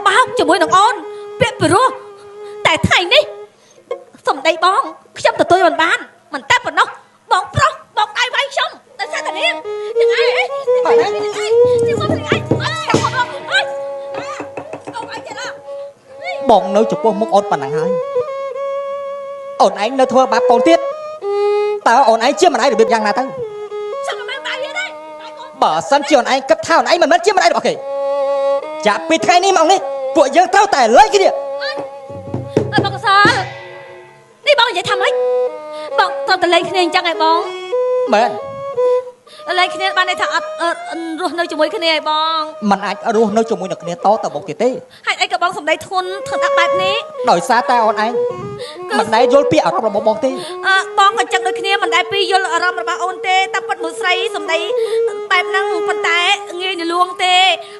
បោកជាមួយនឹងអូនពាក្យពីរោះតែថ្ងៃនេះសំដីបងខ្ញុំទទួលបានមិនតែប៉ុណ្ណោះបងប្រុសបងដៃវាយខ្ញុំតែសារតែនេះយ៉ាងអីបងអីនេះមកពីអីអត់ចាំបងអើយបងអីចេះបងនៅចំពោះមុខអូនប៉ុណ្ណឹងហើយអូនឯងនៅធ្វើបាបកូនទៀតតើអូនឯងជាម្ដាយរបៀបយ៉ាងណាទៅចាំមិនបាយទៀតទេបើសិនជាអូនឯងគិតថាអូនឯងមិនមែនជាម្ដាយរបស់គេចាក់ពីថ្ងៃនេះមកនេះពួកយើងត្រូវតែលែងគ្នាអើបងកសលនេះបងនិយាយថាម៉េចបងត្រូវតែលែងគ្នាអញ្ចឹងឯងបងមែនលែងគ្នាបានន័យថាអត់រស់នៅជាមួយគ្នាឯងបងมันអាចរស់នៅជាមួយនឹងគ្នាតទៅមុខទៀតទេហេតុអីក៏បងសំដីធ្ងន់ដាក់បែបនេះដោយសារតែអូនឯងមិនដែលយល់ពីអារម្មណ៍របស់បងទេបងក៏ចឹងដូចគ្នាមិនដែលពីយល់អារម្មណ៍របស់អូនទេតែពិតមួយស្រីសំដីបែបហ្នឹងប៉ុន្តែងាយនលួងទេ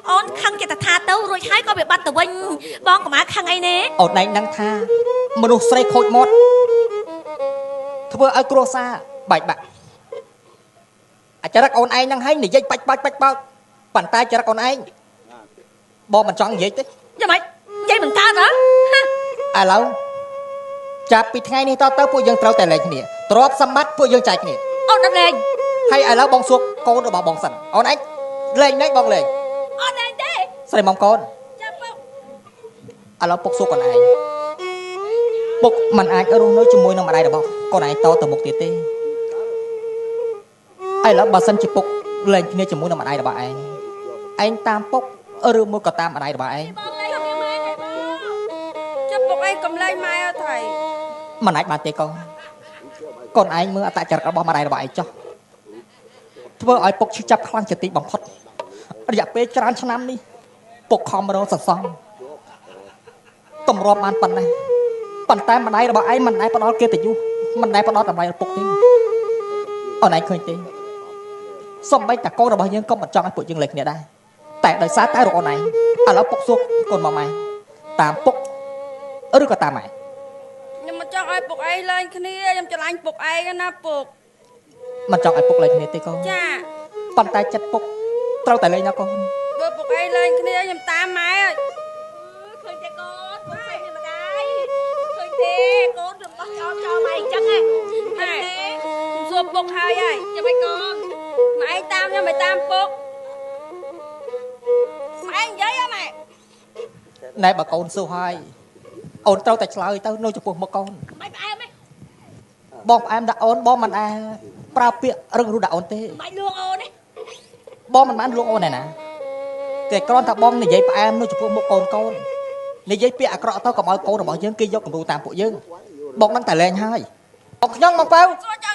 អូនខឹងចិត្តថាទៅរួចហើយក៏វាបាត់ទៅវិញបងកុំឲ្យខឹងអីទេអូនឯងដឹងថាមនុស្សស្រីខូចមាត់ធ្វើឲ្យគ្រួសារបែកបាក់អាចរិតអូនឯងហ្នឹងហើយនិយាយបាច់បោកប៉ុន្តែចរិតអូនឯងបងមិនចង់និយាយទេយ៉ាងម៉េចនិយាយមិនកើតហ៎ឥឡូវចាប់ពីថ្ងៃនេះតទៅពួកយើងត្រូវតែលែងគ្នាទ្រព្យសម្បត្តិពួកយើងចែកគ្នាអូនអត់លែងហើយឥឡូវបងសួរកូនរបស់បងសិនអូនឯងលែងណែបងលែងអូនលែងទេស្រីមុំកូនចាំពុកឥឡូវពុកសួរកូនឯងពុកមិនអាចរស់នៅជាមួយនឹងម្ដាយរបស់កូនឯងតទៅមុខទៀតទេឥឡូវបើសិនជាពុកលែងគ្នាជាមួយនឹងម្ដាយរបស់ឯងតាមពុកឬមួយក៏តាមម្ដាយរបស់ឯងចាំពុកឯងកំលែងម៉ែអត់ថៃមិនអាចបានទេកូនឯងមើលអត្តចរិតរបស់ម្ដាយរបស់ឯងចុះធ្វើឲ្យពុកឈឺចាប់ខ្លាំងជាទីបំផុតរយៈពេលច្រើនឆ្នាំនេះពុកខំរងសន្សំតម្រាំបានប៉ុណ្ណាប៉ុន្តែម្ដាយរបស់ឯងមិនដែលផ្ដល់កិត្តិយសមិនដែលផ្ដល់តម្លៃដល់ពុកទេអូនឯងឃើញទេសំបីតាកូនរបស់យើងក៏មិនចង់ឲ្យពួកយើងលែងគ្នាដែរតែដោយសារតែរកអូនឯងឥឡូវពុកសួរកូនមកម៉ែតាមពុកឬក៏តាមម៉ែខ្ញុំមិនចង់ឲ្យពុកឯងលែងគ្នាខ្ញុំច្រឡាញ់ពុកឯងណាពុកមិនចង់ឲ្យពុកលែងគ្នាទេកូនចាប៉ុន្តែចិត្តពុកត្រូវតែលែងណាកូនបើពុកឯងលែងគ្នាខ្ញុំតាមម៉ែហើយឃើញទេកូនពុកឯងមានម្ដាយឃើញទេកូនរបស់ចោលម៉ែអញ្ចឹងហ៎ម៉ែខ្ញុំសួរពុកហើយយ៉ាងម៉េចកូនម៉ែឯងតាមខ្ញុំមិនតាមពុកម៉ែនិយាយហ៎ម៉ែណែបើកូនសួរហើយអូនត្រូវតែឆ្លើយទៅនៅចំពោះមុខកូនមិនផ្អែមទេបងផ្អែមដាក់អូនបងមិនអាចប្រើពាក្យរឹងរូសដាក់អូនទេមិនលួងអូនទេបងមិនបានលួងអូនទេណាតែគ្រាន់តែបងនិយាយផ្អែមនៅចំពោះមុខកូននិយាយពាក្យអាក្រក់ទៅកុំឲ្យកូនរបស់យើងគេយកគំរូតាមពួកយើងបងនឹងតែលែងហើយបងខ្ញុំបងប៉ៅសួរចង់